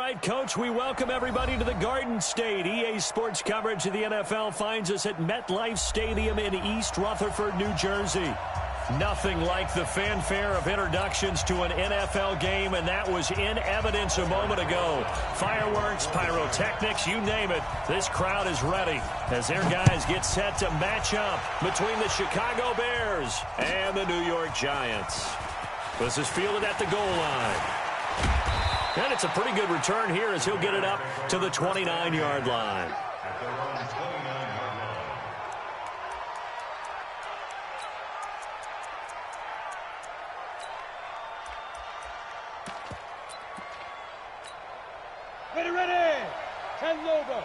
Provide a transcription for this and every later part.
right, Coach, we welcome everybody to the Garden State. EA Sports coverage of the NFL finds us at MetLife Stadium in East Rutherford, New Jersey. Nothing like the fanfare of introductions to an NFL game, and that was in evidence a moment ago. Fireworks, pyrotechnics, you name it. This crowd is ready as their guys get set to match up between the Chicago Bears and the New York Giants. This is fielded at the goal line. And it's a pretty good return here as he'll get it up to the 29-yard line. Ready. 10 logo.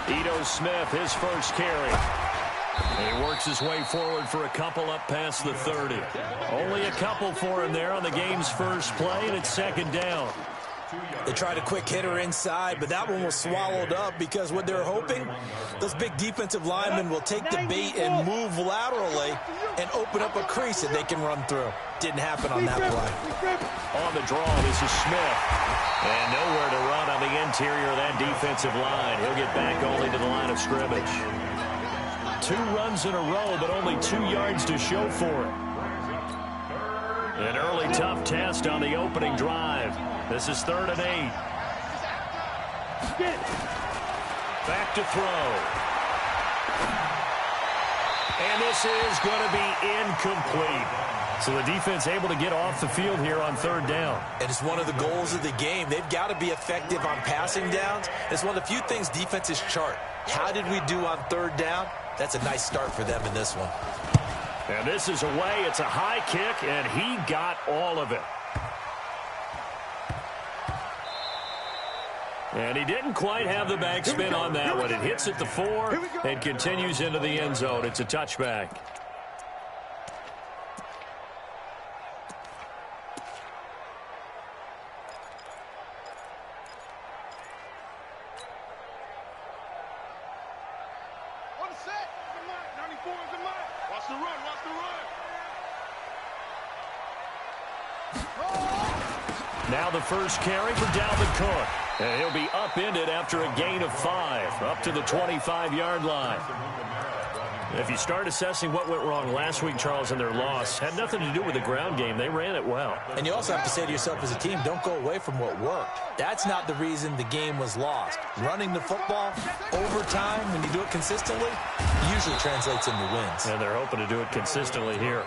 Ito Smith, his first carry. He works his way forward for a couple up past the 30. Only a couple for him there on the game's first play, and it's second down. They tried a quick hitter inside, but that one was swallowed up because what they're hoping, those big defensive linemen will take the bait and move laterally and open up a crease that they can run through. Didn't happen on that play. On the draw, this is Smith. And nowhere to run on the interior of that defensive line. He'll get back only to the line of scrimmage. 2 runs in a row, but only 2 yards to show for it. An early tough test on the opening drive. This is 3rd and 8. Back to throw. And this is going to be incomplete. So the defense able to get off the field here on 3rd down. And it's one of the goals of the game. They've got to be effective on passing downs. It's one of the few things defenses chart. How did we do on 3rd down? That's a nice start for them in this one. And this is away. It's a high kick, and he got all of it. And he didn't quite have the backspin on that one. It hits at the 4 and continues into the end zone. It's a touchback. Now the first carry for Dalvin Cook. And he'll be upended after a gain of 5, up to the 25-yard line. If you start assessing what went wrong last week, Charles, in their loss, had nothing to do with the ground game. They ran it well. And you also have to say to yourself as a team, don't go away from what worked. That's not the reason the game was lost. Running the football over time, when you do it consistently, usually translates into wins. And they're hoping to do it consistently here.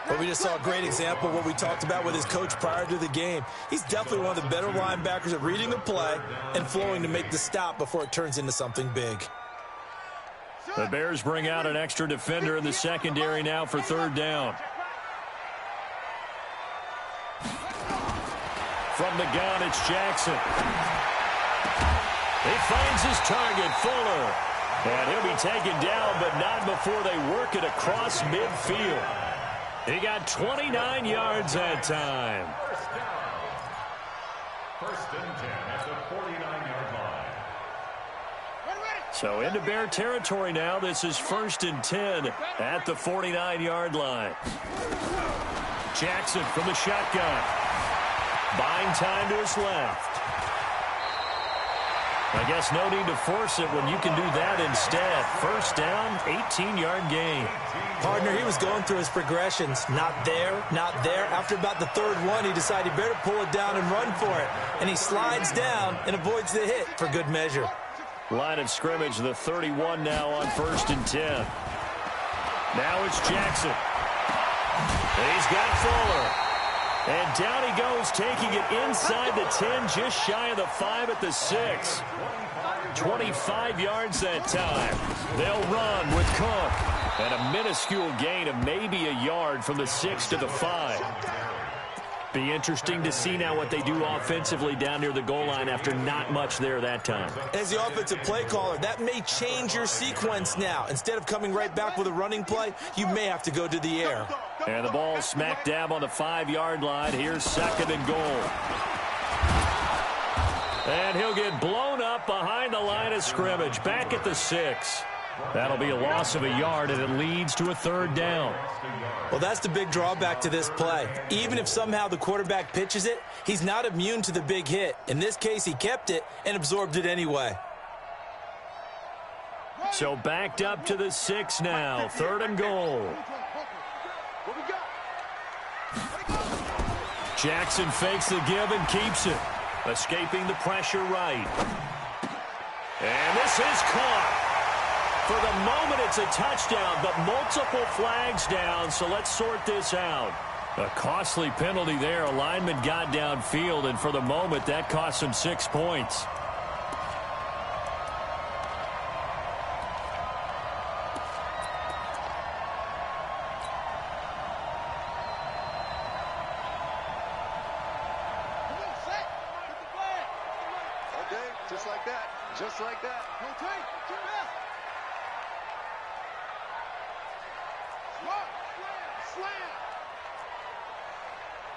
But we just saw a great example of what we talked about with his coach prior to the game. He's definitely one of the better linebackers at reading the play and flowing to make the stop before it turns into something big. The Bears bring out an extra defender in the secondary now for 3rd down. From the gun, it's Jackson. He finds his target, Fuller. And he'll be taken down, but not before they work it across midfield. He got 29 yards that time. First and 10 at the 49-yard line. So into Bear territory now. This is 1st and 10 at the 49-yard line. Jackson from the shotgun. Buying time to his left. I guess no need to force it when you can do that instead. First down, 18-yard gain. Partner, he was going through his progressions. Not there, not there. After about the 3rd one, he decided he better pull it down and run for it. And he slides down and avoids the hit for good measure. Line of scrimmage, the 31 now on 1st and 10. Now it's Jackson. And he's got Fuller. And down he goes, taking it inside the 10, just shy of the 5 at the 6. 25 yards that time. They'll run with Cook. And a minuscule gain of maybe a yard from the 6 to the 5. Be interesting to see now what they do offensively down near the goal line after not much there that time. As the offensive play caller, that may change your sequence now. Instead of coming right back with a running play, you may have to go to the air. And the ball smack dab on the 5-yard line. Here's 2nd and goal. And he'll get blown up behind the line of scrimmage. Back at the 6. That'll be a loss of a yard, and it leads to a third down. Well, that's the big drawback to this play. Even if somehow the quarterback pitches it, he's not immune to the big hit. In this case, he kept it and absorbed it anyway. So backed up to the 6 now. 3rd and goal. Jackson fakes the give and keeps it. Escaping the pressure right. And this is caught. For the moment, it's a touchdown, but multiple flags down, so let's sort this out. A costly penalty there. A lineman got downfield, and for the moment, that cost him 6 points. Just like that. Just like that. Rotate. Get back. Slam.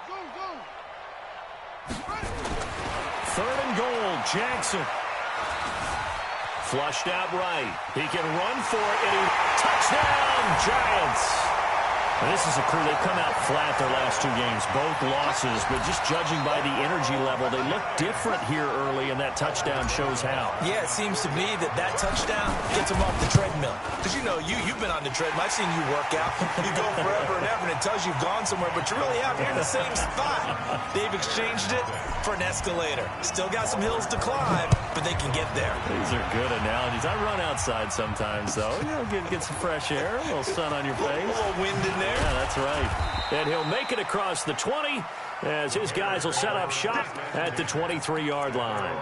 Go. Ready. 3rd and goal. Jackson. Flushed out right. He can run for it, and he touchdown, Giants. And this is a crew, they've come out flat their last 2 games, both losses, but just judging by the energy level, they look different here early, and that touchdown shows how. Yeah, it seems to me that touchdown gets them off the treadmill. Because, you know, you've been on the treadmill. I've seen you work out. You go forever and ever, and it tells you've gone somewhere, but you're really out here in the same spot. They've exchanged it for an escalator. Still got some hills to climb, but they can get there. These are good analogies. I run outside sometimes, though. You know, get some fresh air, a little sun on your face. A little wind in there. Yeah, that's right. And he'll make it across the 20 as his guys will set up shop at the 23-yard line.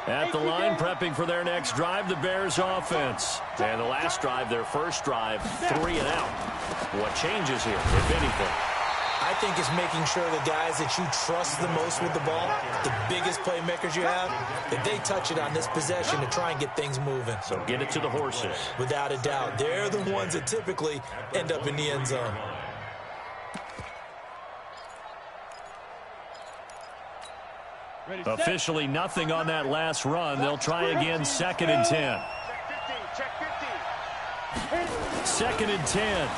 At the line, prepping for their next drive, the Bears offense. And the last drive, their first drive, 3 and out. What changes here, if anything? I think it's making sure the guys that you trust the most with the ball, the biggest playmakers you have, that they touch it on this possession to try and get things moving. So get it to the horses. Without a doubt. They're the ones that typically end up in the end zone. Officially nothing on that last run. They'll try again, 2nd and 10. Check 15. 2nd and 10.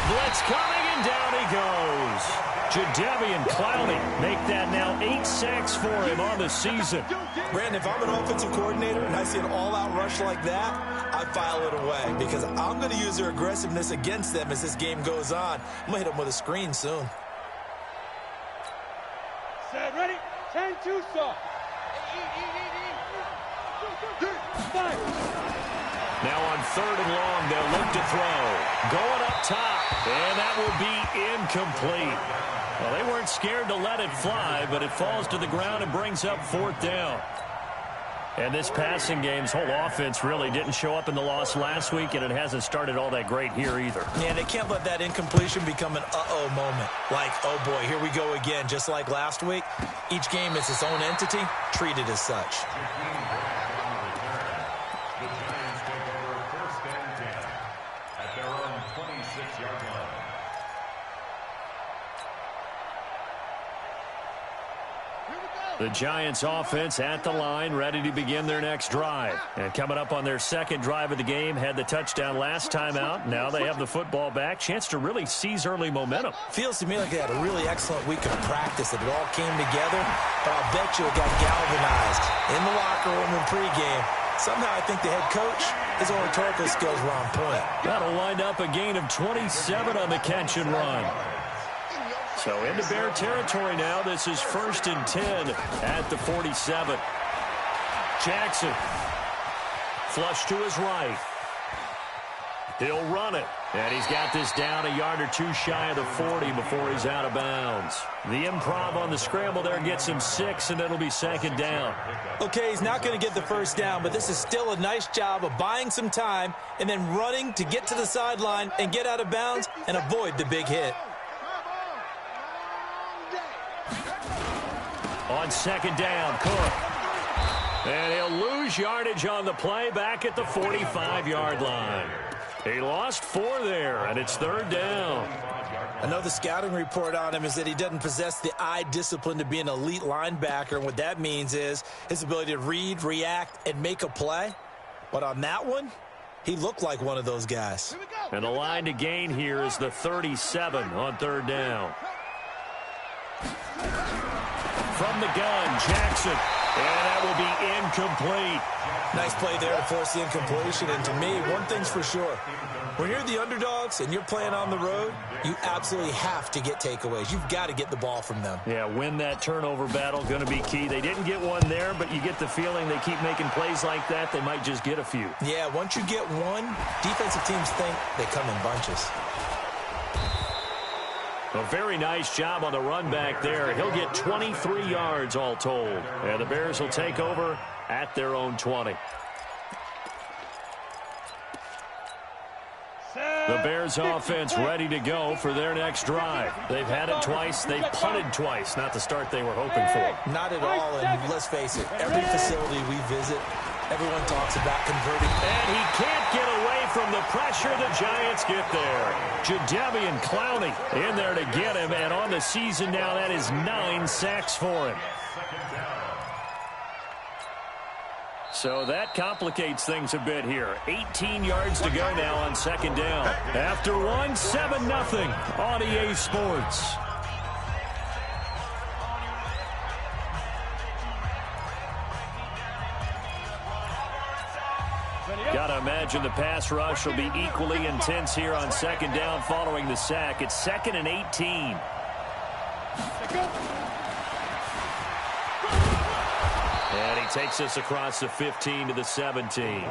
Blitz coming, and down he goes. Jadeveon Clowney make that now 8 sacks for him on the season. Brandon, if I'm an offensive coordinator and I see an all-out rush like that, I file it away because I'm going to use their aggressiveness against them as this game goes on. I'm going to hit them with a screen soon. Set, ready? 10-2, stop. Now on 3rd and long, they'll look to throw. Going up top, and that will be incomplete. Well, they weren't scared to let it fly, but it falls to the ground and brings up 4th down. And this passing game's whole offense really didn't show up in the loss last week, and it hasn't started all that great here either. Yeah, they can't let that incompletion become an uh-oh moment. Like, oh boy, here we go again. Just like last week, each game is its own entity, treated as such. The Giants offense at the line, ready to begin their next drive. And coming up on their 2nd drive of the game, had the touchdown last time out. Now they have the football back. Chance to really seize early momentum. Feels to me like they had a really excellent week of practice, that it all came together. But I'll bet you it got galvanized in the locker room in pregame. Somehow I think the head coach, his oratorical skills were on point. That'll wind up a gain of 27 on the catch and run. So into Bear territory now. This is 1st and 10 at the 47. Jackson. Flush to his right. He'll run it. And he's got this down a yard or 2 shy of the 40 before he's out of bounds. The improv on the scramble there gets him 6, and it'll be 2nd down. Okay, he's not going to get the first down, but this is still a nice job of buying some time and then running to get to the sideline and get out of bounds and avoid the big hit. On 2nd down, Cook. And he'll lose yardage on the play back at the 45-yard line. He lost 4 there, and it's 3rd down. I know the scouting report on him is that he doesn't possess the eye discipline to be an elite linebacker. And what that means is his ability to read, react, and make a play. But on that one, he looked like one of those guys. And the line to gain here is the 37 on third down. From the gun, Jackson. And that will be incomplete. Nice play there to force the incompletion. And to me, one thing's for sure. When you're the underdogs and you're playing on the road, you absolutely have to get takeaways. You've got to get the ball from them. Yeah, win that turnover battle, going to be key. They didn't get one there, but you get the feeling they keep making plays like that, they might just get a few. Yeah, once you get one, defensive teams think they come in bunches. A very nice job on the run back there. He'll get 23 yards all told. And the Bears will take over at their own 20. The Bears offense ready to go for their next drive. They've had it twice. They've punted twice. Not the start they were hoping for. Not at all, and let's face it, every facility we visit, everyone talks about converting. And he can't get away from the pressure. The Giants get there. Jadeveon Clowney in there to get him, and on the season now, that is 9 sacks for him. So that complicates things a bit here. 18 yards to go now on second down. After one, 7-0 on EA Sports. Got to imagine the pass rush will be equally intense here on second down following the sack. It's 2nd and 18. And he takes us across the 15 to the 17.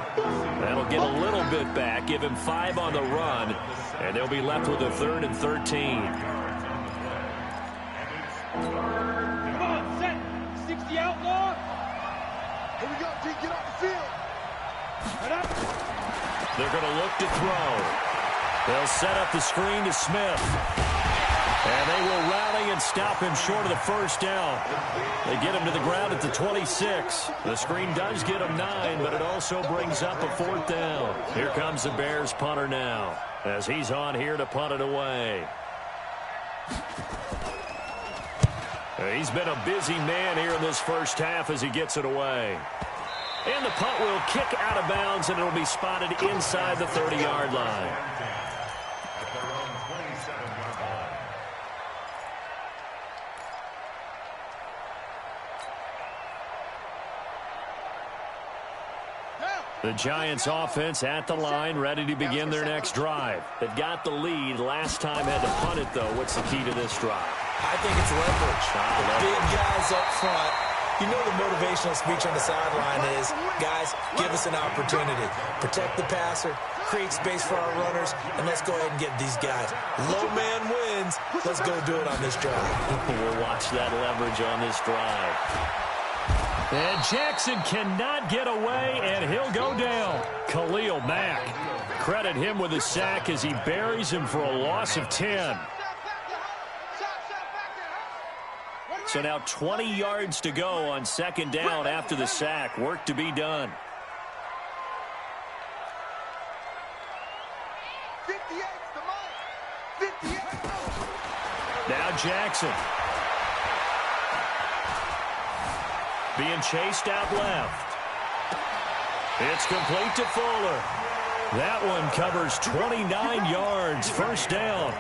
That'll get a little bit back, give him 5 on the run, and they'll be left with a 3rd and 13. Come on, set. 60 outlaw. Here we go, G. Get off the field. They're going to look to throw. They'll set up the screen to Smith. And they will rally and stop him short of the first down. They get him to the ground at the 26. The screen does get him 9, but it also brings up a 4th down. Here comes the Bears punter now, as he's on here to punt it away. He's been a busy man here in this first half as he gets it away. And the punt will kick out of bounds, and it'll be spotted inside the 30-yard line. The Giants offense at the line, ready to begin their next drive. They've got the lead. Last time had to punt it, though. What's the key to this drive? I think it's leverage. The big guys up front. You know the motivational speech on the sideline is, guys, give us an opportunity. Protect the passer, create space for our runners, and let's go ahead and get these guys. Low man wins. Let's go do it on this drive. We'll watch that leverage on this drive. And Jackson cannot get away, and he'll go down. Khalil Mack. Credit him with a sack as he buries him for a loss of 10. So now 20 yards to go on second down after the sack. Work to be done. 58's the mark. 58. Now Jackson. Being chased out left. It's complete to Fuller. That one covers 29 yards. First down.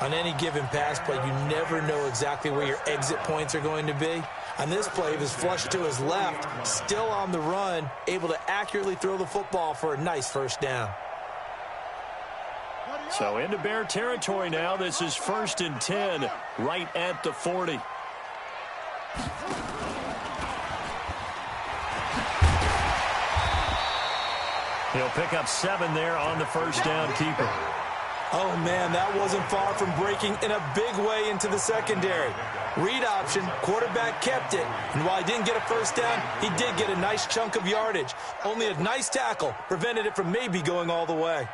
On any given pass play, you never know exactly where your exit points are going to be. On this play, he was flushed to his left, still on the run, able to accurately throw the football for a nice first down. So into Bear territory now. This is 1st and 10, right at the 40. He'll pick up 7 there on the first down keeper. Oh, man, that wasn't far from breaking in a big way into the secondary. Read option, quarterback kept it, and while he didn't get a first down, he did get a nice chunk of yardage. Only a nice tackle prevented it from maybe going all the way.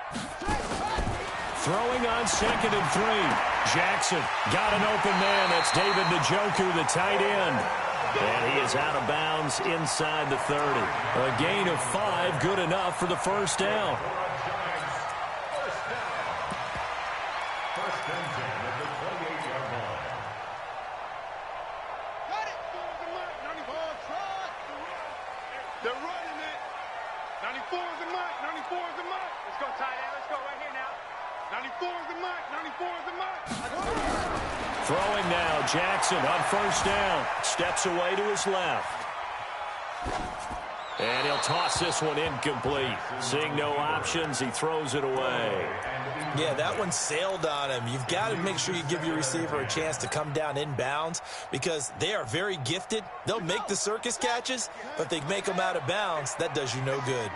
Throwing on 2nd and 3. Jackson got an open man. That's David Njoku, the tight end. And he is out of bounds inside the 30. A gain of 5, good enough for the first down. First and 10 at They're running it. 94 is the mark. 94 is the mark. Let's go, tight end. Let's go right here now. 94 is the mark. 94 is the mark. Throwing now, Jackson on first down. Steps away to his left. And he'll toss this one incomplete. Seeing no options, he throws it away. Yeah, that one sailed on him. You've got to make sure you give your receiver a chance to come down inbounds because they are very gifted. They'll make the circus catches, but if they make them out of bounds, that does you no good.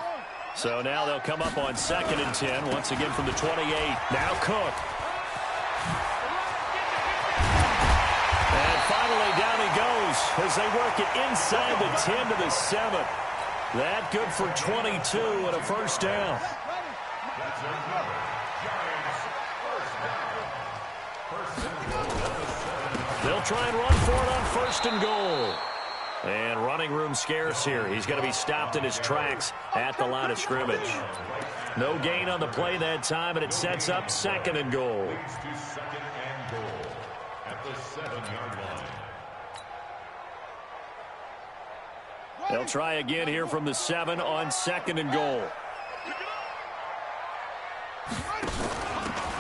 So now they'll come up on 2nd and 10, once again from the 28. Now Cook. And finally down he goes as they work it inside the 10 to the 7. That good for 22 and a first down. They'll try and run for it on 1st and goal. And running room scarce here. He's going to be stopped in his tracks at the line of scrimmage. No gain on the play that time, and it sets up 2nd and goal. At the 7-yard line. They'll try again here from the 7 on 2nd and goal.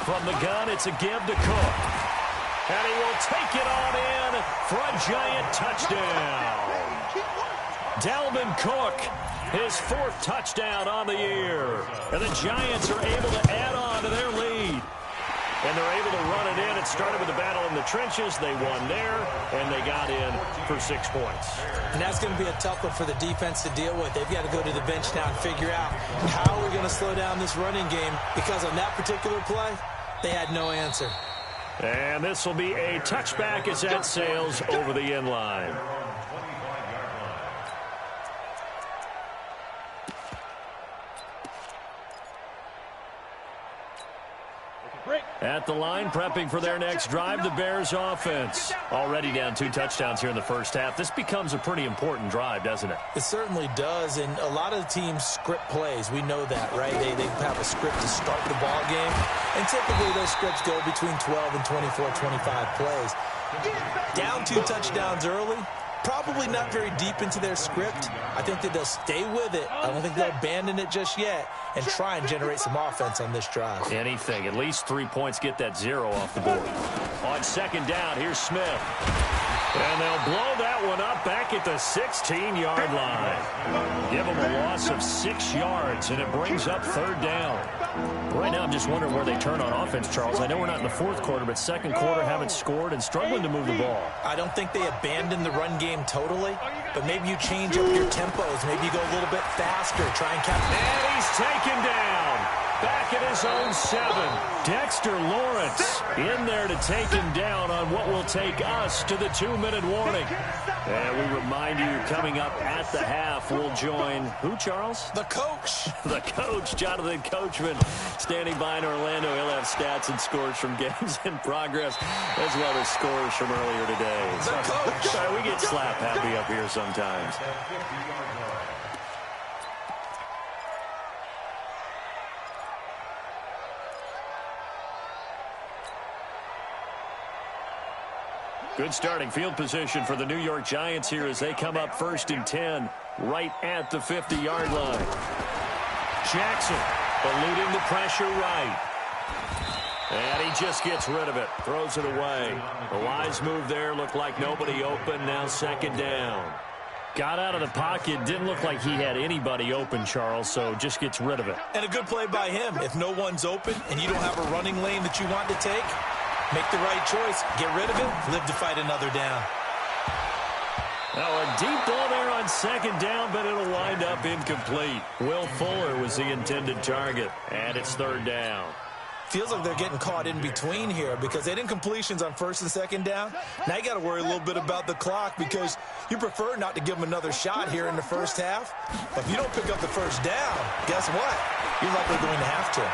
From the gun, it's a give to Cook. And he will take it on in for a giant touchdown. Dalvin Cook, his 4th touchdown on the year. And the Giants are able to add on to their lead. And they're able to run it in. It started with a battle in the trenches. They won there, and they got in for 6 points. And that's going to be a tough one for the defense to deal with. They've got to go to the bench now and figure out how we're going to slow down this running game because on that particular play, they had no answer. And this will be a touchback as that sails over the end line. At the line, prepping for their next drive, the Bears offense. Already down 2 touchdowns here in the first half. This becomes a pretty important drive, doesn't it? It certainly does, and a lot of the teams script plays. We know that, right? They have a script to start the ball game, and typically those scripts go between 12 and 24, 25 plays. Down 2 touchdowns early, probably not very deep into their script. I think that they'll stay with it. I don't think they'll abandon it just yet and try and generate some offense on this drive. Anything. At least 3 points, get that 0 off the board. On 2nd down, here's Smith. And they'll blow that one up back at the 16-yard line. Give them a loss of 6 yards, and it brings up 3rd down. Right now, I'm just wondering where they turn on offense, Charles. I know we're not in the 4th quarter, but 2nd quarter haven't scored and struggling to move the ball. I don't think they abandon the run game totally, but maybe you change up your tempos. Maybe you go a little bit faster, try and catch. And he's taken down. Back at his own 7. Dexter Lawrence in there to take him down on what will take us to the 2-minute warning. And we remind you, coming up at the half, we'll join who, Charles? The coach. The coach, Jonathan Coachman, standing by in Orlando. He'll have stats and scores from games in progress, as well as scores from earlier today. The coach. Sorry, we get slap happy up here sometimes. Good starting field position for the New York Giants here as they come up 1st and 10 right at the 50-yard line. Jackson eluding the pressure right. And he just gets rid of it, throws it away. The wise move there, looked like nobody open, now 2nd down. Got out of the pocket, didn't look like he had anybody open, Charles, so just gets rid of it. And a good play by him. If no one's open and you don't have a running lane that you want to take, make the right choice, get rid of it, live to fight another down. Now a deep ball there on 2nd down, but it'll wind up incomplete. Will Fuller was the intended target, and it's 3rd down. Feels like they're getting caught in between here because they did incompletions on 1st and 2nd down. Now you got to worry a little bit about the clock because you prefer not to give them another shot here in the first half. But if you don't pick up the 1st down, guess what? You're likely going to have to.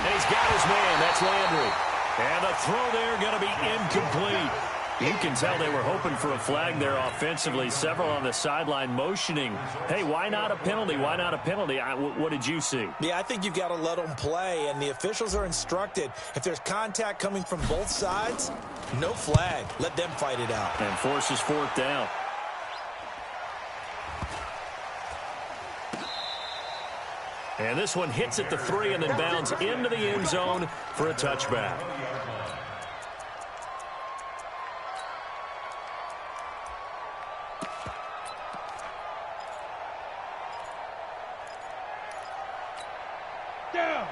And he's got his man. That's Landry. And the throw there going to be incomplete. You can tell they were hoping for a flag there offensively. Several on the sideline motioning. Hey, why not a penalty? Why not a penalty? What did you see? Yeah, I think you've got to let them play, and the officials are instructed. If there's contact coming from both sides, no flag. Let them fight it out. And forces 4th down. And this one hits at the 3 and then bounds into the end zone for a touchback.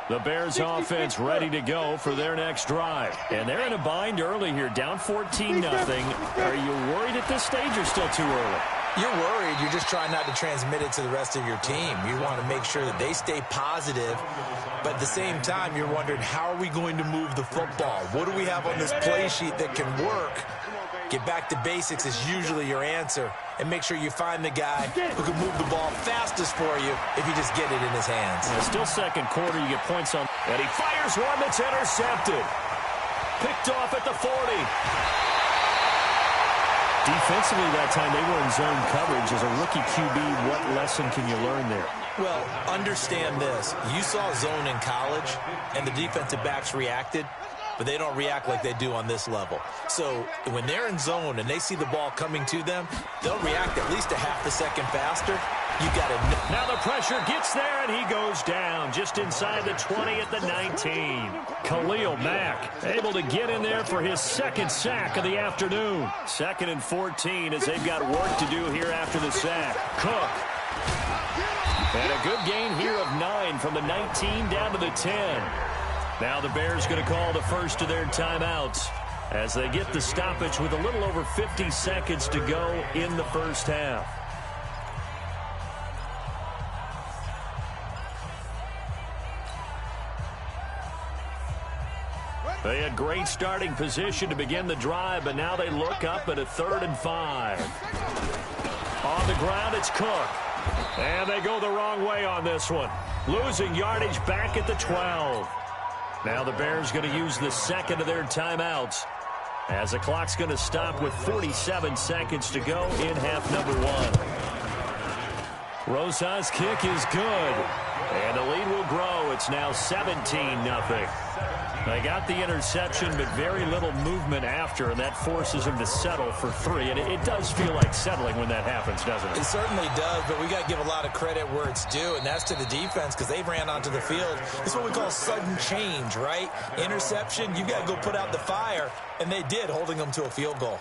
The Bears offense ready to go for their next drive. And they're in a bind early here, down 14-0. Are you worried at this stage or still too early? You're worried. You're just trying not to transmit it to the rest of your team. You want to make sure that they stay positive. But at the same time, you're wondering, how are we going to move the football? What do we have on this play sheet that can work? Get back to basics is usually your answer. And make sure you find the guy who can move the ball fastest for you if you just get it in his hands. Yeah, still second quarter, you get points on. And he fires one that's intercepted. Picked off at the 40. Defensively that time, they were in zone coverage. As a rookie QB, what lesson can you learn there? Well, understand this. You saw zone in college, and the defensive backs reacted, but they don't react like they do on this level. So when they're in zone and they see the ball coming to them, they'll react at least a half a second faster. You got to know. Now the pressure gets there, and he goes down just inside the 20 at the 19. Khalil Mack able to get in there for his second sack of the afternoon. 2nd and 14 as they've got work to do here after the sack. Cook. And a good gain here of 9 from the 19 down to the 10. Now the Bears going to call the first of their timeouts as they get the stoppage with a little over 50 seconds to go in the first half. They had great starting position to begin the drive, but now they look up at a 3rd and 5. On the ground, it's Cook. And they go the wrong way on this one. Losing yardage back at the 12. Now the Bears going to use the second of their timeouts as the clock's going to stop with 47 seconds to go in half number 1. Rosa's kick is good. And the lead will grow. It's now 17-0. They got the interception, but very little movement after, and that forces them to settle for 3. And it does feel like settling when that happens, doesn't it? It certainly does, but we got to give a lot of credit where it's due, and that's to the defense because they ran onto the field. It's what we call sudden change, right? Interception, you got to go put out the fire, and they did, holding them to a field goal.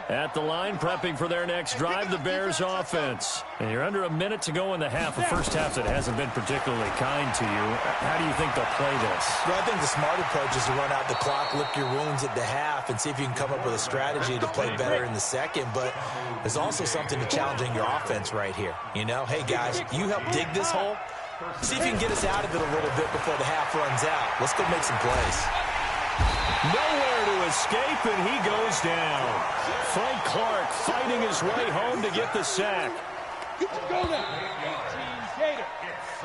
At the line, prepping for their next drive, the Bears offense. And you're under a minute to go in the half. A first half that hasn't been particularly kind to you. How do you think they'll play this? Well, I think the smart approach is to run out the clock, lick your wounds at the half, and see if you can come up with a strategy to play better in the second. But there's also something to challenging your offense right here. You know, hey, guys, you help dig this hole. See if you can get us out of it a little bit before the half runs out. Let's go make some plays. Nowhere to escape, and he goes down. Frank Clark fighting his way home to get the sack.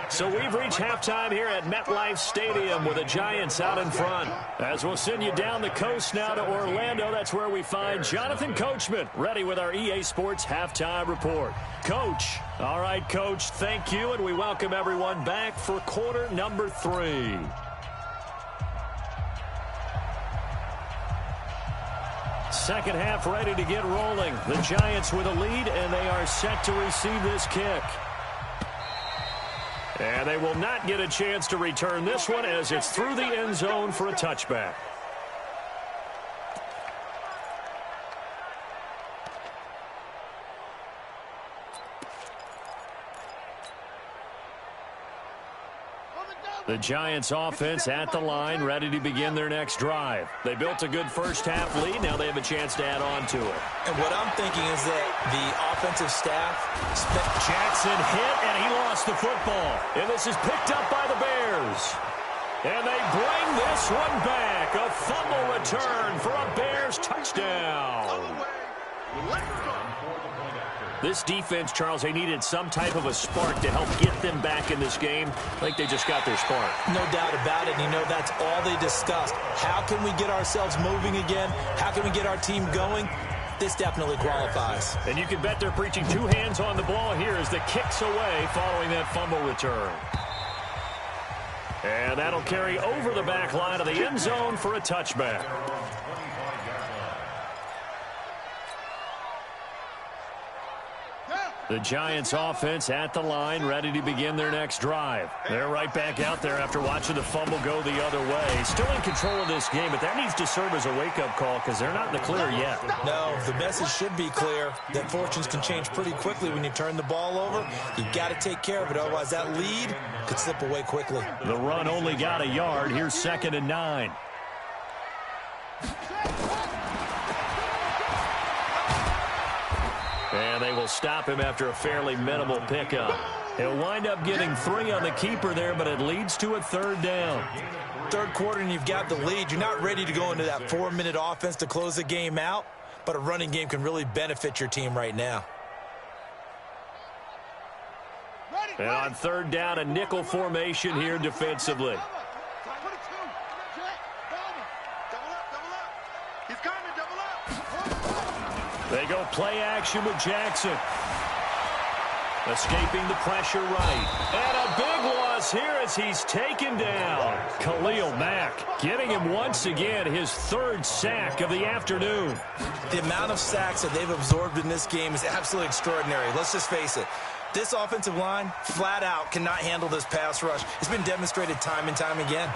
So we've reached halftime here at MetLife Stadium with the Giants out in front. As we'll send you down the coast now to Orlando, that's where we find Jonathan Coachman ready with our EA Sports Halftime Report. Coach. All right, Coach, thank you, and we welcome everyone back for quarter number 3. Second half ready to get rolling. The Giants with a lead, and they are set to receive this kick. And they will not get a chance to return this one as it's through the end zone for a touchback. The Giants offense at the line, ready to begin their next drive. They built a good first half lead. Now they have a chance to add on to it. And what I'm thinking is that the offensive staff... Jackson hit, and he lost the football. And this is picked up by the Bears. And they bring this one back. A fumble return for a Bears touchdown. This defense, Charles, they needed some type of a spark to help get them back in this game. I think they just got their spark. No doubt about it. And you know, that's all they discussed. How can we get ourselves moving again? How can we get our team going? This definitely qualifies. And you can bet they're preaching 2 hands on the ball here as the kick's away following that fumble return. And that'll carry over the back line of the end zone for a touchback. The Giants offense at the line, ready to begin their next drive. They're right back out there after watching the fumble go the other way. Still in control of this game, but that needs to serve as a wake-up call because they're not in the clear yet. No, the message should be clear that fortunes can change pretty quickly when you turn the ball over. You've got to take care of it, otherwise that lead could slip away quickly. The run only got a yard. Here's 2nd and 9. And they will stop him after a fairly minimal pickup. He'll wind up getting 3 on the keeper there, but it leads to a 3rd down. Third quarter and you've got the lead. You're not ready to go into that 4-minute offense to close the game out, but a running game can really benefit your team right now. And on 3rd down, a nickel formation here defensively. They go play action with Jackson. Escaping the pressure right. And a big loss here as he's taken down. Khalil Mack getting him once again his 3rd sack of the afternoon. The amount of sacks that they've absorbed in this game is absolutely extraordinary. Let's just face it. This offensive line, flat out, cannot handle this pass rush. It's been demonstrated time and time again.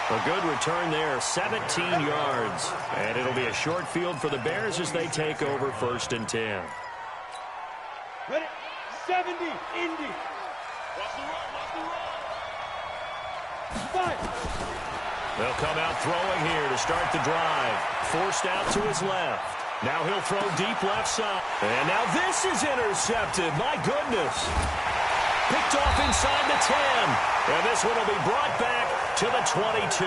A good return there, 17 yards. And it'll be a short field for the Bears as they take over 1st and 10. Ready? 70, Indy. Watch the run, watch the run. 5. They'll come out throwing here to start the drive. Forced out to his left. Now he'll throw deep left side. And now this is intercepted. My goodness. Picked off inside the 10. And this one will be brought back to the 22.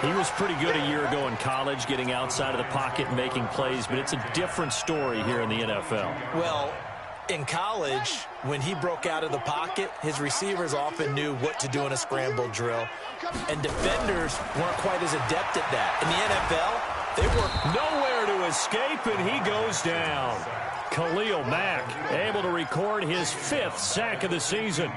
He was pretty good a year ago in college, getting outside of the pocket and making plays, but it's a different story here in the NFL. Well, in college, when he broke out of the pocket, his receivers often knew what to do in a scramble drill, and defenders weren't quite as adept at that. In the NFL, they were nowhere to escape, and he goes down. Khalil Mack able to record his 5th sack of the season.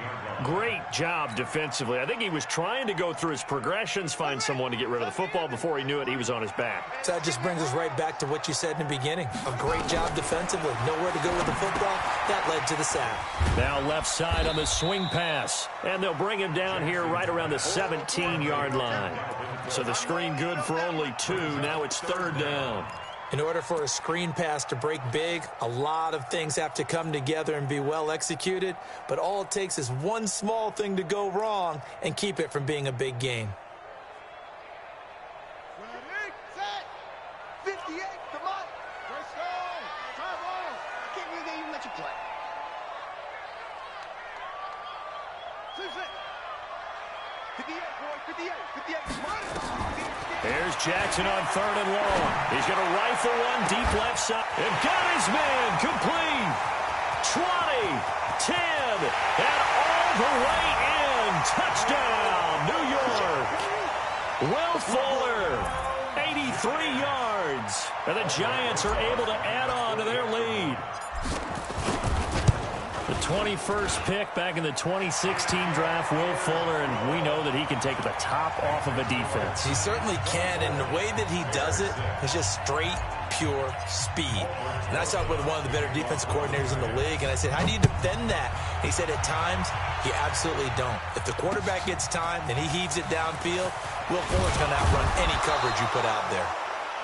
Great job defensively. I think he was trying to go through his progressions, find someone to get rid of the football. Before he knew it, he was on his back. So that just brings us right back to what you said in the beginning. A great job defensively. Nowhere to go with the football. That led to the sack. Now left side on the swing pass. And they'll bring him down here right around the 17-yard line. So the screen good for only 2. Now it's 3rd down. In order for a screen pass to break big, a lot of things have to come together and be well executed, but all it takes is one small thing to go wrong and keep it from being a big game. Ready, set, 58, come on. Let's go. Try ball. I can't believe they even let you play. 58, boy, 58, 58. Here's Jackson on 3rd and long. He's going to rifle one deep left side. And got his man complete. 20, 10, and all the way in. Touchdown, New York. Will Fuller, 83 yards. And the Giants are able to add on to their lead. The 21st pick back in the 2016 draft, Will Fuller, and we know that he can take the top off of a defense. He certainly can, and the way that he does it is just straight, pure speed. And I talked with one of the better defensive coordinators in the league, and I said, how do you defend that? And he said, at times, you absolutely don't. If the quarterback gets time and he heaves it downfield, Will Fuller's going to outrun any coverage you put out there.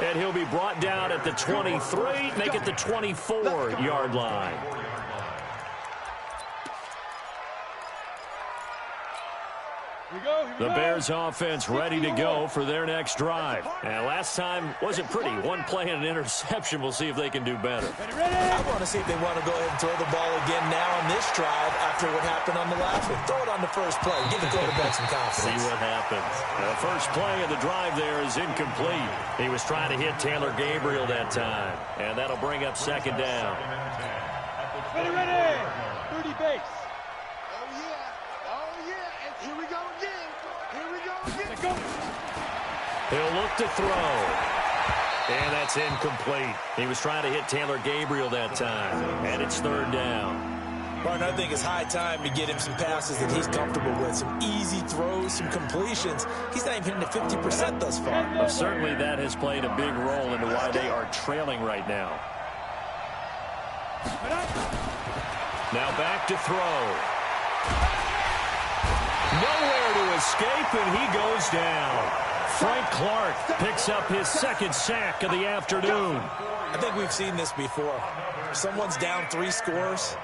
And he'll be brought down at the 23, make it the 24-yard line. The Bears offense ready to go for their next drive. And last time wasn't pretty. One play and an interception. We'll see if they can do better. I want to see if they want to go ahead and throw the ball again now on this drive after what happened on the last one. Throw it on the first play. Give the quarterback some confidence. See what happens. The first play of the drive there is incomplete. He was trying to hit Taylor Gabriel that time. And that'll bring up 2nd down. Ready, ready. 30 base. Here we go again. Here we go again. Let's go. He'll look to throw. And that's incomplete. He was trying to hit Taylor Gabriel that time. And it's 3rd down. Martin, I think it's high time to get him some passes that he's comfortable with. Some easy throws, some completions. He's not even hitting the 50% thus far. Well, certainly that has played a big role into why they are trailing right now. Now back to throw. Nowhere to escape, and he goes down. Frank Clark picks up his second sack of the afternoon. I think we've seen this before. Someone's down 3 scores.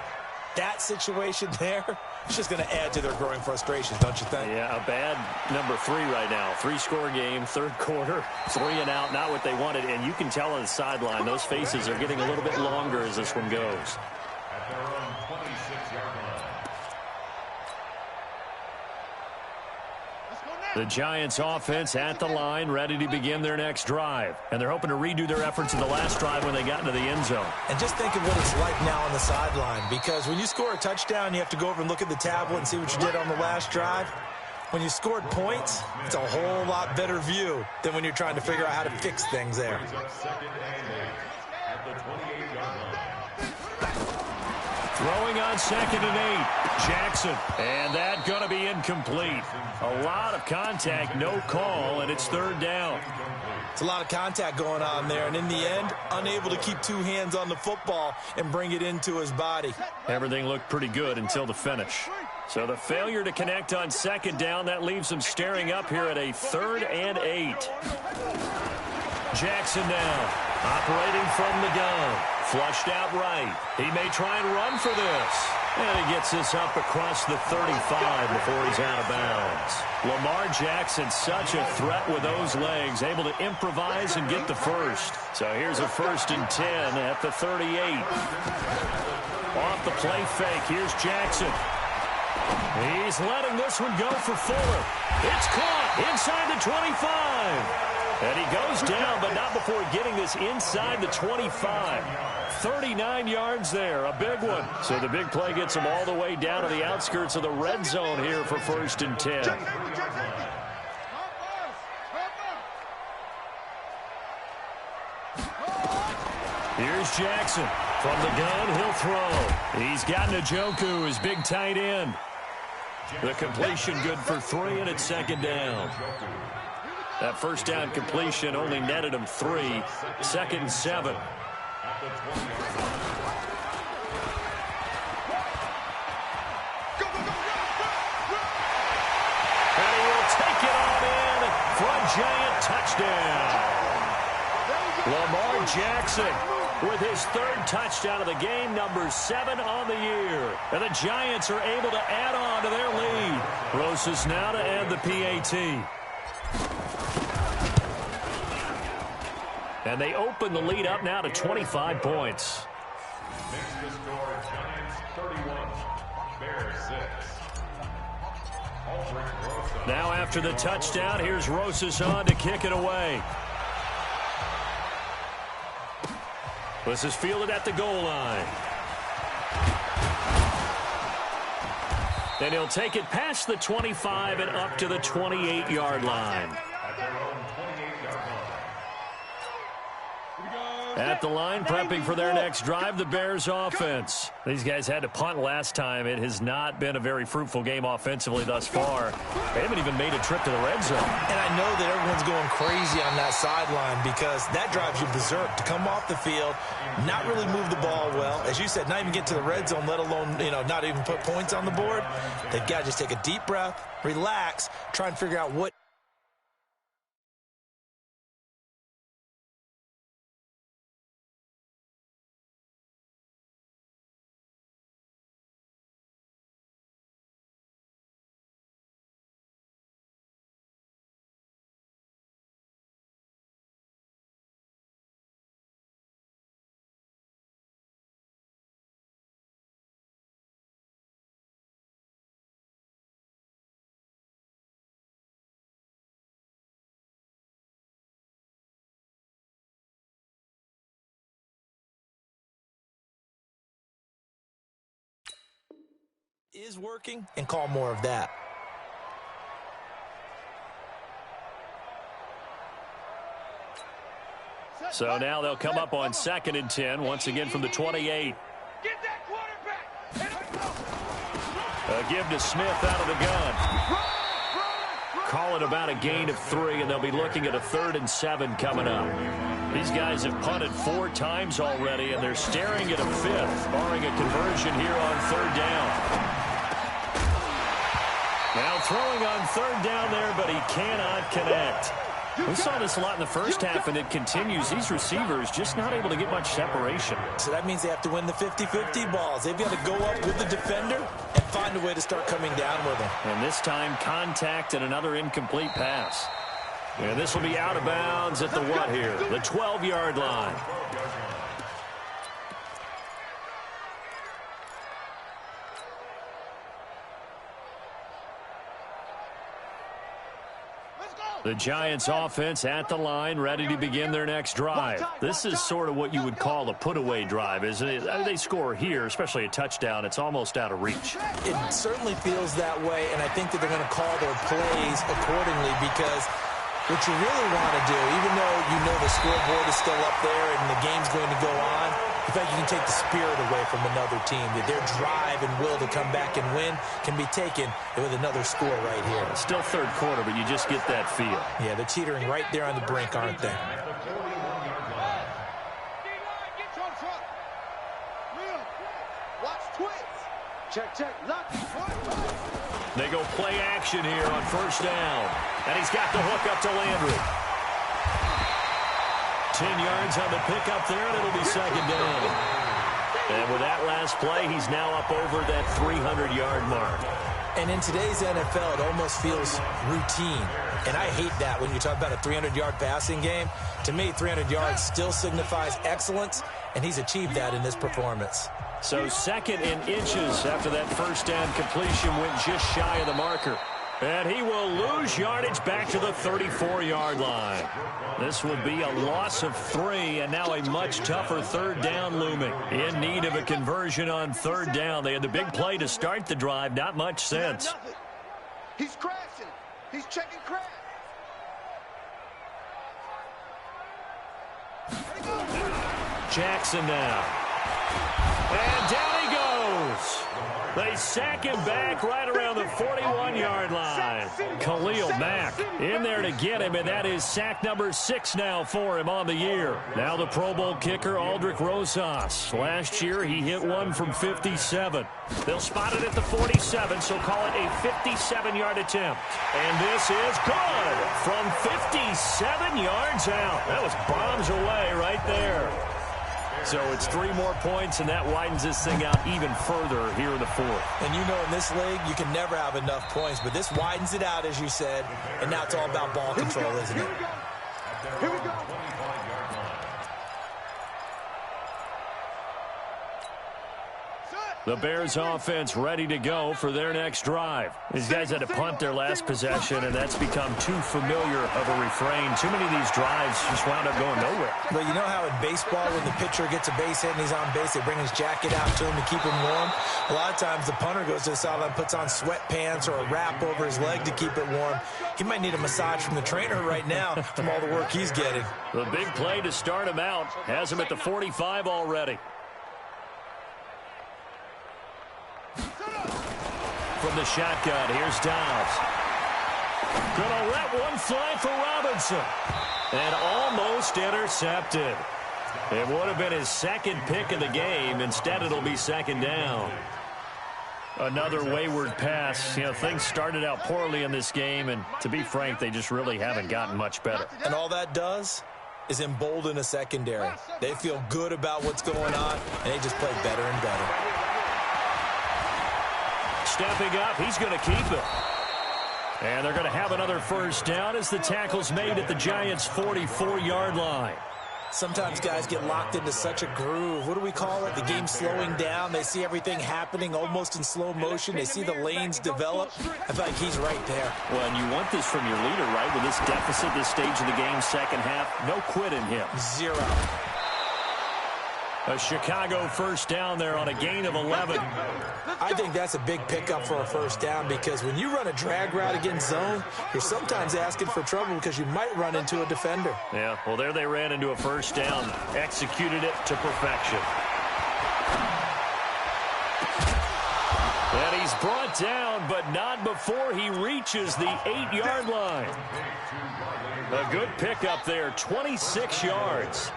That situation there, it's just going to add to their growing frustrations, don't you think? Yeah, a bad number 3 right now. 3-score game, third quarter, 3 and out, not what they wanted. And you can tell on the sideline, those faces are getting a little bit longer as this one goes. At their own 26-yard line. The Giants offense at the line, ready to begin their next drive. And they're hoping to redo their efforts in the last drive when they got into the end zone. And just think of what it's like now on the sideline, because when you score a touchdown, you have to go over and look at the tablet and see what you did on the last drive. When you scored points, it's a whole lot better view than when you're trying to figure out how to fix things there. Second and 8 at the 28-yard line. Throwing on 2nd and 8. Jackson. And that going to be incomplete. A lot of contact, no call, and it's 3rd down. It's a lot of contact going on there, and in the end, unable to keep 2 hands on the football and bring it into his body. Everything looked pretty good until the finish. So the failure to connect on 2nd down, that leaves him staring up here at a 3rd and 8. Jackson now, operating from the gun. Flushed out right. He may try and run for this. And he gets this up across the 35 before he's out of bounds. Lamar Jackson, such a threat with those legs, able to improvise and get the first. So here's a 1st and 10 at the 38. Off the play fake, here's Jackson. He's letting this one go for Fuller. It's caught inside the 25. And he goes down, but not before getting this inside the 25. 39 yards there, a big one. So the big play gets him all the way down to the outskirts of the red zone here for 1st and 10. Here's Jackson. From the gun, he'll throw. He's got Njoku, his big tight end. The completion good for 3, and it's 2nd down. That 1st down completion only netted him 3. 2nd and 7. And he will take it on in for a giant touchdown. Lamar Jackson with his 3rd touchdown of the game, number 7 on the year. And the Giants are able to add on to their lead. Rosas now to end the PAT. And they open the lead up now to 25 points. Makes the score Giants 31, Bears 6. Now after the touchdown, here's Rosas on to kick it away. This is fielded at the goal line. Then he'll take it past the 25 and up to the 28-yard line. At the line, prepping for their next drive, the Bears offense. These guys had to punt last time. It has not been a very fruitful game offensively thus far. They haven't even made a trip to the red zone. And I know that everyone's going crazy on that sideline because that drives you berserk to come off the field, not really move the ball well. As you said, not even get to the red zone, let alone, not even put points on the board. They've got to just take a deep breath, relax, try and figure out what. Is working and call more of that. So now they'll come up on 2nd and 10, once again from the 28. Get that quarterback! A give to Smith out of the gun. Call it about a gain of 3, and they'll be looking at a 3rd and 7 coming up. These guys have punted 4 times already, and they're staring at a 5th, barring a conversion here on 3rd down. Now throwing on 3rd down there, but he cannot connect. We saw this a lot in the first half, and it continues. These receivers just not able to get much separation. So that means they have to win the 50-50 balls. They've got to go up with the defender and find a way to start coming down with him. And this time, contact and another incomplete pass. And this will be out of bounds at the what here? The 12-yard line. The Giants offense at the line, ready to begin their next drive. This is sort of what you would call a put-away drive, isn't it? They score here, especially a touchdown. It's almost out of reach. It certainly feels that way, and I think that they're going to call their plays accordingly, because what you really want to do, even though you know the scoreboard is still up there and the game's going to go on, in fact, you can take the spirit away from another team. That their drive and will to come back and win can be taken with another score right here. It's still 3rd quarter, but you just get that feel. Yeah, they're teetering right there on the brink, aren't they? Check. They go play action here on 1st down. And he's got the hook up to Landry. 10 yards on the pickup there, and it'll be 2nd down. And with that last play, he's now up over that 300-yard mark. And in today's NFL, it almost feels routine. And I hate that when you talk about a 300-yard passing game. To me, 300 yards still signifies excellence, and he's achieved that in this performance. So 2nd in inches after that 1st down completion went just shy of the marker. And he will lose yardage back to the 34-yard line. This will be a loss of 3, and now a much tougher 3rd down looming. In need of a conversion on 3rd down. They had the big play to start the drive. Not much sense. He's crashing. He's checking crash. Jackson now. And down he goes. They sack him back right around the 41-yard line. Khalil Mack in there to get him, and that is sack number 6 now for him on the year. Now the Pro Bowl kicker, Aldrich Rosas. Last year, he hit one from 57. They'll spot it at the 47, so call it a 57-yard attempt. And this is good from 57 yards out. That was bombs away right there. So it's 3 more points, and that widens this thing out even further here in the 4th. And you know in this league, you can never have enough points, but this widens it out, as you said, and now it's all about ball control, isn't it? Here we go. The Bears offense ready to go for their next drive. These guys had to punt their last possession, and that's become too familiar of a refrain. Too many of these drives just wound up going nowhere. But you know how in baseball, when the pitcher gets a base hit and he's on base, they bring his jacket out to him to keep him warm? A lot of times the punter goes to the sideline, puts on sweatpants or a wrap over his leg to keep it warm. He might need a massage from the trainer right now from all the work he's getting. The big play to start him out has him at the 45 already. From the shotgun, here's Dobbs. Gonna let one fly for Robinson. And almost intercepted. It would have been his 2nd pick of the game. Instead, it'll be 2nd down. Another wayward pass. You know, things started out poorly in this game, and to be frank, they just really haven't gotten much better. And all that does is embolden a secondary. They feel good about what's going on, and they just play better and better. Stepping up, he's going to keep it. And they're going to have another 1st down as the tackle's made at the Giants' 44-yard line. Sometimes guys get locked into such a groove. What do we call it? The game slowing down. They see everything happening almost in slow motion. They see the lanes develop. I feel like he's right there. Well, and you want this from your leader, right? With this deficit, this stage of the game, 2nd half, no quit in him. 0. A Chicago 1st down there on a gain of 11. I think that's a big pickup for a 1st down, because when you run a drag route against zone, you're sometimes asking for trouble because you might run into a defender. Yeah, well, there they ran into a 1st down. Executed it to perfection. And he's brought down, but not before he reaches the 8-yard line. A good pickup there, 26 yards.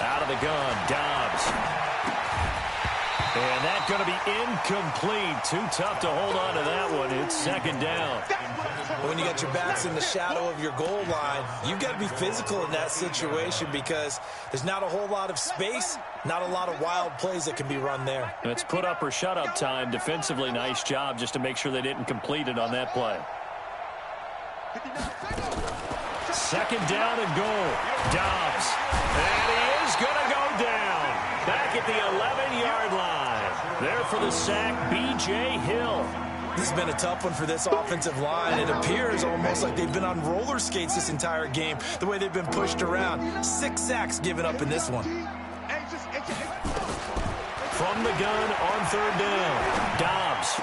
Out of the gun, Dobbs. And that's going to be incomplete. Too tough to hold on to that one. It's second down. When you got your backs in the shadow of your goal line, you've got to be physical in that situation because there's not a whole lot of space, not a lot of wild plays that can be run there. It's put up or shut up time. Defensively, nice job just to make sure they didn't complete it on that play. Second down and goal. Dobbs. And he is going to go down. Back at the 11-yard line. There for the sack, B.J. Hill. This has been a tough one for this offensive line. It appears almost like they've been on roller skates this entire game, the way they've been pushed around. 6 sacks given up in this one. From the gun on third down, Dobbs.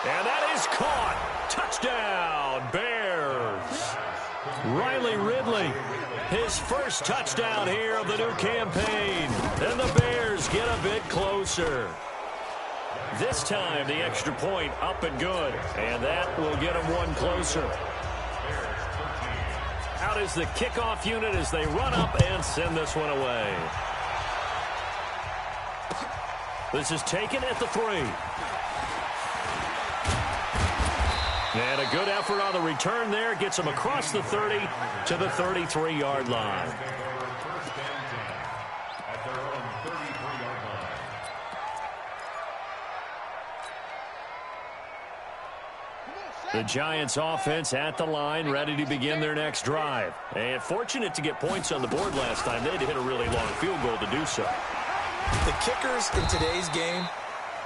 And that is caught. Touchdown, Bears. Riley Ridley, his first touchdown here of the new campaign. And the Bears get a bit closer. This time, the extra point up and good. And that will get them one closer. Out is the kickoff unit as they run up and send this one away. This is taken at the 3. And a good effort on the return there. Gets them across the 30 to the 33-yard line. The Giants offense at the line, ready to begin their next drive. And fortunate to get points on the board last time. They had to hit a really long field goal to do so. The kickers in today's game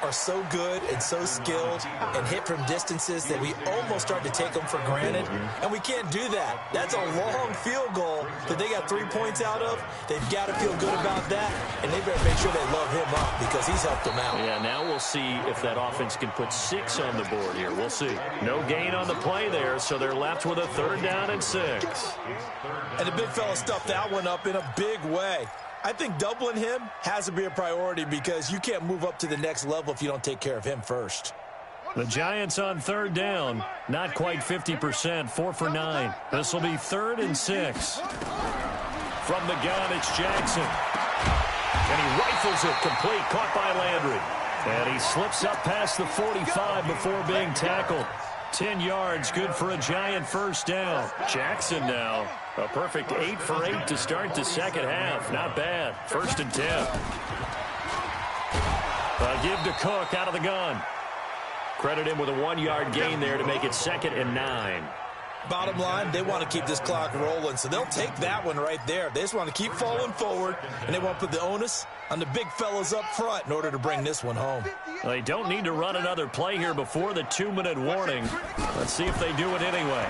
are so good and so skilled and hit from distances that we almost start to take them for granted, and we can't do that. That's a long field goal that they got 3 points out of. They've got to feel good about that, and they better make sure they love him up because he's helped them out. Yeah, now we'll see if that offense can put 6 on the board here. We'll see. No gain on the play there, so they're left with a 3rd down and 6. And the big fella stuffed that one up in a big way. I think doubling him has to be a priority because you can't move up to the next level if you don't take care of him first. The Giants on 3rd down, not quite 50%, 4 for 9. This will be 3rd and 6. From the gun, it's Jackson. And he rifles it complete, caught by Landry. And he slips up past the 45 before being tackled. 10 yards, good for a Giant first down. Jackson now, a perfect 8 for 8 to start the second half. Not bad. 1st and 10. A give to Cook out of the gun. Credit him with a 1-yard gain there to make it 2nd and 9. Bottom line, they want to keep this clock rolling, so they'll take that one right there. They just want to keep falling forward, and they want to put the onus on the big fellas up front in order to bring this one home. They don't need to run another play here before the 2-minute warning. Let's see if they do it anyway.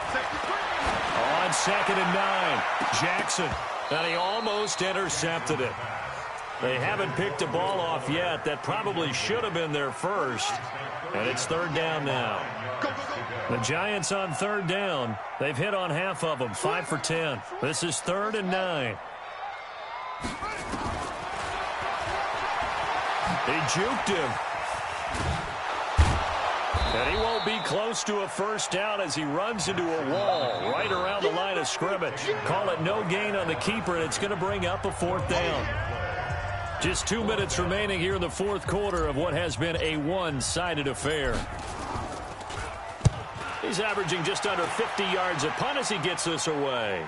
On 2nd and 9, Jackson. And he almost intercepted it. They haven't picked a ball off yet. That probably should have been their first. And it's 3rd down now. The Giants on 3rd down. They've hit on half of them, 5 for 10. This is 3rd and 9. He juked him. And he won't be close to a first down as he runs into a wall right around the line of scrimmage. Call it no gain on the keeper, and it's going to bring up a 4th down. Just 2 minutes remaining here in the 4th quarter of what has been a one-sided affair. He's averaging just under 50 yards a punt as he gets this away.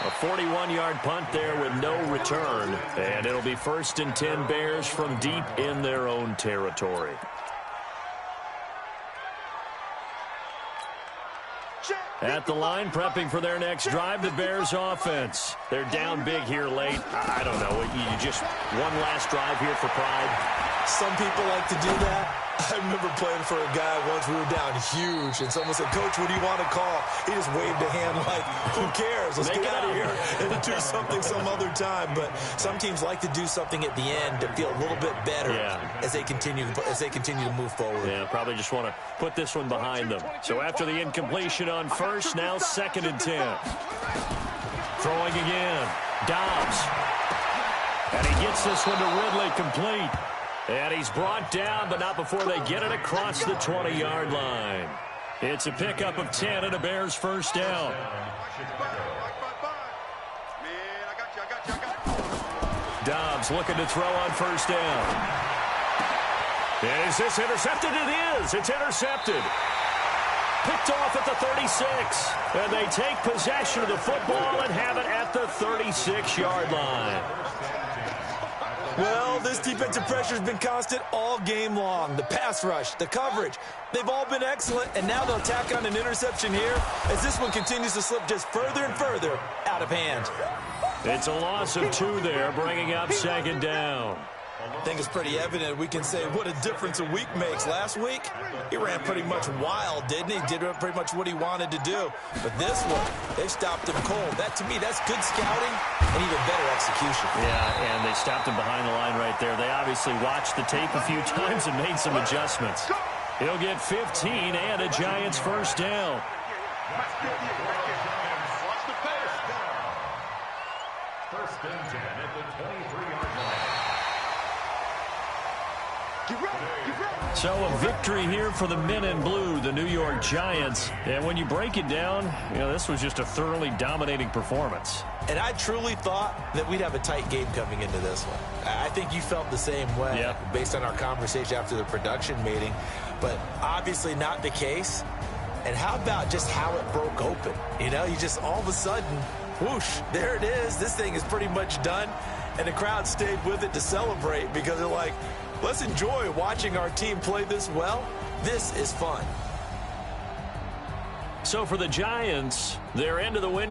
A 41-yard punt there with no return. And it'll be 1st and 10 Bears from deep in their own territory. At the line, prepping for their next drive, the Bears offense. They're down big here late. I don't know. You just one last drive here for pride. Some people like to do that. I remember playing for a guy once. We were down huge, and someone said, "Coach, what do you want to call?" He just waved a hand like, "Who cares? Let's get out of here and do something some other time." But some teams like to do something at the end to feel a little bit better as they continue to move forward. Yeah, probably just want to put this one behind them. So after the incompletion on first, now 2nd and 10. Throwing again, Dobbs, and he gets this one to Ridley complete. And he's brought down, but not before they get it across the 20-yard line. It's a pickup of 10 and a Bears first down. Dobbs looking to throw on first down. Is this intercepted? It is. It's intercepted. Picked off at the 36. And they take possession of the football and have it at the 36-yard line. Well, this defensive pressure has been constant all game long. The pass rush, the coverage, they've all been excellent, and now they'll tack on an interception here as this one continues to slip just further and further out of hand. It's a loss of 2 there, bringing up second down. I think it's pretty evident we can say what a difference a week makes. Last week, he ran pretty much wild, didn't he? Did pretty much what he wanted to do. But this one, they stopped him cold. That, to me, that's good scouting and even better execution. Yeah, and they stopped him behind the line right there. They obviously watched the tape a few times and made some adjustments. He'll get 15 and a Giants first down. First and 10 at the 23-yard line. So a victory here for the men in blue, the New York Giants. And when you break it down, you know, this was just a thoroughly dominating performance. And I truly thought that we'd have a tight game coming into this one. I think you felt the same way based on our conversation after the production meeting. But obviously not the case. And how about just how it broke open? You know, you just all of a sudden, whoosh, there it is. This thing is pretty much done. And the crowd stayed with it to celebrate because they're like, let's enjoy watching our team play this well. This is fun. So for the Giants, they're into the win.